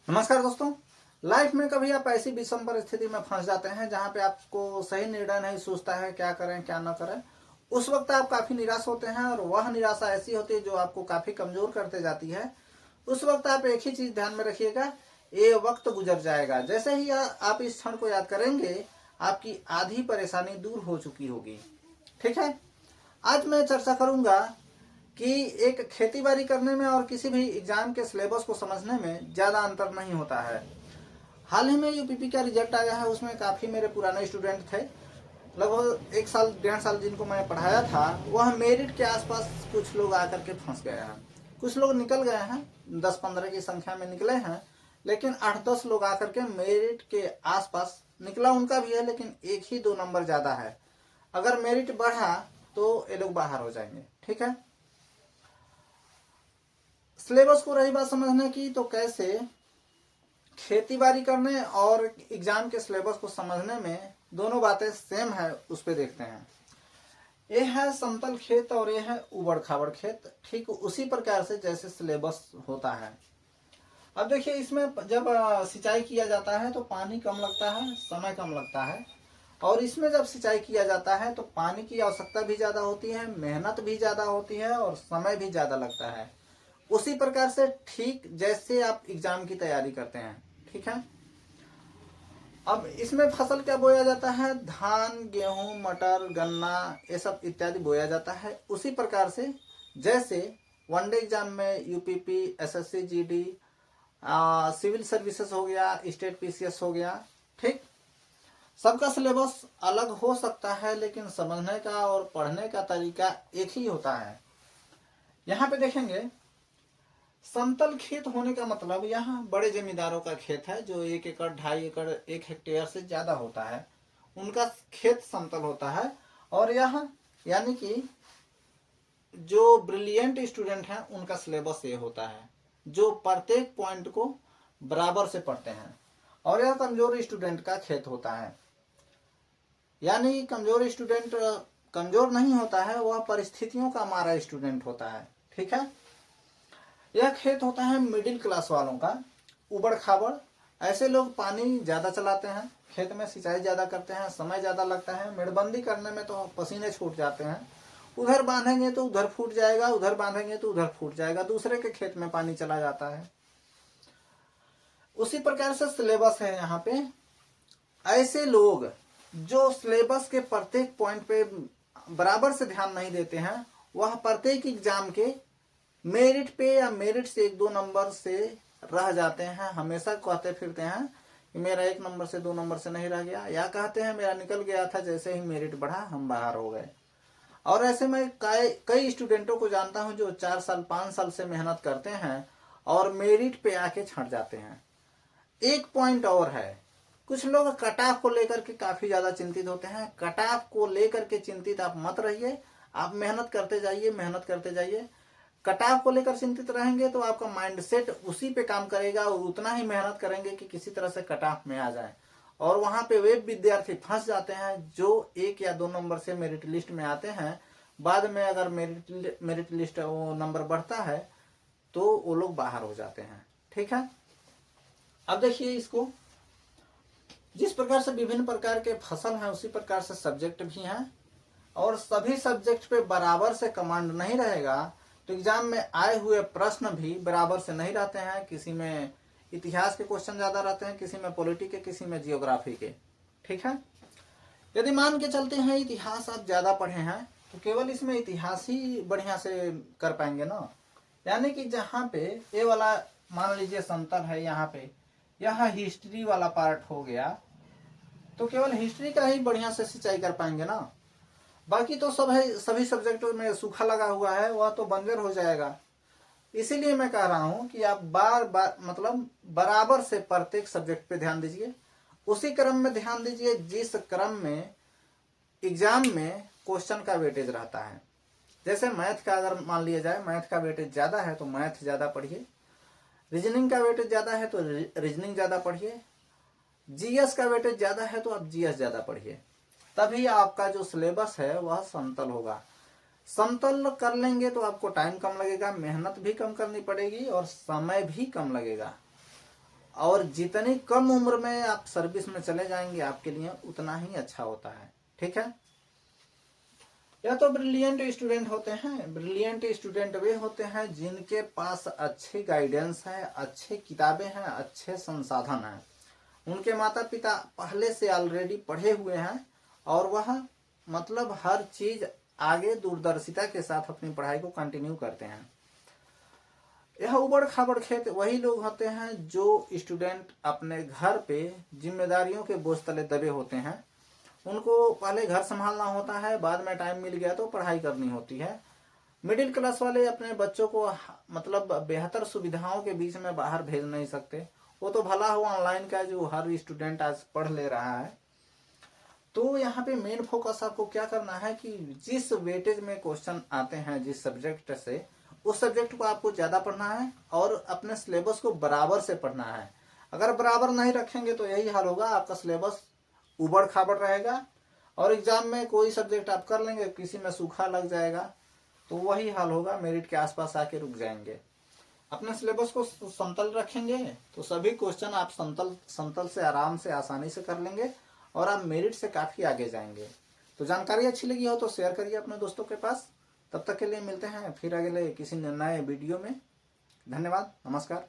नमस्कार दोस्तों। लाइफ में कभी आप ऐसी विषम परिस्थिति में फंस जाते हैं जहां पे आपको सही निर्णय नहीं सूझता है, क्या करें क्या ना करें। उस वक्त आप काफी निराश होते हैं और वह निराशा ऐसी होती है जो आपको काफी कमजोर करते जाती है। उस वक्त आप एक ही चीज ध्यान में रखिएगा, ये वक्त गुजर जाएगा। जैसे ही आप इस क्षण को याद करेंगे, आपकी आधी परेशानी दूर हो चुकी होगी। ठीक है, आज मैं चर्चा करूंगा कि एक खेती बाड़ी करने में और किसी भी एग्जाम के सिलेबस को समझने में ज़्यादा अंतर नहीं होता है। हाल ही में यूपीपी का रिजल्ट आया है, उसमें काफ़ी मेरे पुराने स्टूडेंट थे, लगभग 1 साल 1.5 साल जिनको मैं पढ़ाया था, वह मेरिट के आसपास कुछ लोग आकर के फंस गए हैं। कुछ लोग निकल गए हैं, 10-15 की संख्या में निकले हैं, लेकिन 8-10 लोग आकर के मेरिट के आसपास निकला उनका भी है, लेकिन 1 ही 2 नंबर ज़्यादा है। अगर मेरिट बढ़ा तो ये लोग बाहर हो जाएंगे। ठीक है, सिलेबस को रही बात समझने की, तो कैसे खेती बाड़ी करने और एग्जाम के सिलेबस को समझने में दोनों बातें सेम है, उस पर देखते हैं। ये है समतल खेत और ये है उबड़ खाबड़ खेत, ठीक उसी प्रकार से जैसे सिलेबस होता है। अब देखिए, इसमें जब सिंचाई किया जाता है तो पानी कम लगता है, समय कम लगता है। और इसमें जब सिंचाई किया जाता है तो पानी की आवश्यकता भी ज़्यादा होती है, मेहनत भी ज़्यादा होती है और समय भी ज़्यादा लगता है। उसी प्रकार से ठीक जैसे आप एग्जाम की तैयारी करते हैं। ठीक है, अब इसमें फसल क्या बोया जाता है? धान, गेहूं, मटर, गन्ना, ये सब इत्यादि बोया जाता है। उसी प्रकार से जैसे वनडे एग्जाम में UPP, SSC, GD, civil services हो गया, स्टेट पीसीएस हो गया, ठीक, सबका सिलेबस अलग हो सकता है, लेकिन समझने का और पढ़ने का तरीका एक ही होता है। यहाँ पे देखेंगे, समतल खेत होने का मतलब यहाँ बड़े जमींदारों का खेत है, जो 1 एकड़, 2.5 एकड़, 1 हेक्टेयर से ज्यादा होता है, उनका खेत समतल होता है। और यहाँ यानी कि जो ब्रिलियंट स्टूडेंट हैं उनका सिलेबस ये होता है, जो प्रत्येक पॉइंट को बराबर से पढ़ते हैं। और यह कमजोर स्टूडेंट का खेत होता है, यानी कमजोर स्टूडेंट कमजोर नहीं होता है, वह परिस्थितियों का मारा स्टूडेंट होता है। ठीक है, यह खेत होता है मिडिल क्लास वालों का, उबड़ खाबड़। ऐसे लोग पानी ज़्यादा चलाते हैं, खेत में सिंचाई ज़्यादा करते हैं, समय ज़्यादा लगता है, मेड़बंदी करने में तो पसीने छूट जाते हैं। उधर बांधेंगे तो उधर फूट जाएगा, उधर बांधेंगे तो उधर फूट जाएगा, दूसरे के खेत में पानी चला जाता है। उसी प्रकार से सिलेबस है यहाँ पे। ऐसे लोग जो सिलेबस के प्रत्येक पॉइंट पे बराबर से ध्यान नहीं देते हैं, वह प्रत्येक एग्जाम के मेरिट पे या मेरिट से 1-2 नंबर से रह जाते हैं। हमेशा कहते फिरते हैं कि मेरा 1 नंबर से 2 नंबर से नहीं रह गया, या कहते हैं मेरा निकल गया था, जैसे ही मेरिट बढ़ा हम बाहर हो गए। और ऐसे में कई स्टूडेंटों को जानता हूं जो 4 साल 5 साल से मेहनत करते हैं और मेरिट पे आके छट जाते हैं। एक पॉइंट और है, कुछ लोग कट ऑफ को लेकर के काफी ज्यादा चिंतित होते हैं। कट ऑफ को लेकर के चिंतित आप मत रहिए, आप मेहनत करते जाइए, मेहनत करते जाइए। कट ऑफ को लेकर चिंतित रहेंगे तो आपका माइंडसेट उसी पे काम करेगा और उतना ही मेहनत करेंगे कि किसी तरह से कट ऑफ में आ जाए। और वहां पे वे विद्यार्थी फंस जाते हैं जो 1 या 2 नंबर से मेरिट लिस्ट में आते हैं। बाद में अगर मेरिट लिस्ट वो नंबर बढ़ता है तो वो लोग बाहर हो जाते हैं। ठीक है, अब देखिए इसको, जिस प्रकार से विभिन्न प्रकार के फसल हैं उसी प्रकार से सब्जेक्ट भी हैं, और सभी सब्जेक्ट पे बराबर से कमांड नहीं रहेगा तो एग्जाम में आए हुए प्रश्न भी बराबर से नहीं रहते हैं। किसी में इतिहास के क्वेश्चन ज्यादा रहते हैं, किसी में पॉलिटी के, किसी में जियोग्राफी के। ठीक है, यदि मान के चलते हैं इतिहास आप ज्यादा पढ़े हैं तो केवल इसमें इतिहास ही बढ़िया से कर पाएंगे ना। यानी कि जहाँ पे ये वाला मान लीजिए समतल है, यहाँ पे यहाँ हिस्ट्री वाला पार्ट हो गया, तो केवल हिस्ट्री का ही बढ़िया से सिंचाई कर पाएंगे ना। बाकी तो सब है, सभी सब्जेक्टों में सूखा लगा हुआ है, वह तो बंजर हो जाएगा। इसीलिए मैं कह रहा हूं कि आप बार बार मतलब बराबर से प्रत्येक सब्जेक्ट पे ध्यान दीजिए, उसी क्रम में ध्यान दीजिए जिस क्रम में एग्जाम में क्वेश्चन का वेटेज रहता है। जैसे मैथ का अगर मान लिया जाए, मैथ का वेटेज ज्यादा है तो मैथ ज्यादा पढ़िए, रीजनिंग का वेटेज ज्यादा है तो रीजनिंग ज्यादा पढ़िए, जीएस का वेटेज ज्यादा है तो आप जीएस ज्यादा पढ़िए। तभी आपका जो सिलेबस है वह समतल होगा। समतल कर लेंगे तो आपको टाइम कम लगेगा, मेहनत भी कम करनी पड़ेगी और समय भी कम लगेगा। और जितनी कम उम्र में आप सर्विस में चले जाएंगे आपके लिए उतना ही अच्छा होता है। ठीक है। या तो ब्रिलियंट स्टूडेंट होते हैं। ब्रिलियंट स्टूडेंट वे होते हैं जिनके पास अच्छी गाइडेंस है, अच्छी किताबें हैं, अच्छे संसाधन हैं, उनके माता पिता पहले से ऑलरेडी पढ़े हुए हैं और वह मतलब हर चीज आगे दूरदर्शिता के साथ अपनी पढ़ाई को कंटिन्यू करते हैं। यह उबड़ खाबड़ खेत वही लोग होते हैं जो स्टूडेंट अपने घर पे जिम्मेदारियों के बोझ तले दबे होते हैं। उनको पहले घर संभालना होता है, बाद में टाइम मिल गया तो पढ़ाई करनी होती है। मिडिल क्लास वाले अपने बच्चों को मतलब बेहतर सुविधाओं के बीच में बाहर भेज नहीं सकते। वो तो भला हो ऑनलाइन का जो हर स्टूडेंट आज पढ़ ले रहा है। तो यहाँ पे मेन फोकस आपको क्या करना है कि जिस वेटेज में क्वेश्चन आते हैं जिस सब्जेक्ट से, उस सब्जेक्ट को आपको ज्यादा पढ़ना है और अपने सिलेबस को बराबर से पढ़ना है। अगर बराबर नहीं रखेंगे तो यही हाल होगा, आपका सिलेबस उबड़ खाबड़ रहेगा और एग्जाम में कोई सब्जेक्ट आप कर लेंगे, किसी में सूखा लग जाएगा, तो वही हाल होगा, मेरिट के आसपास आके रुक जाएंगे। अपने सिलेबस को समतल रखेंगे तो सभी क्वेश्चन आप समतल से आराम से आसानी से कर लेंगे और आप मेरिट से काफी आगे जाएंगे। तो जानकारी अच्छी लगी हो तो शेयर करिए अपने दोस्तों के पास। तब तक के लिए मिलते हैं फिर अगले किसी नए वीडियो में। धन्यवाद, नमस्कार।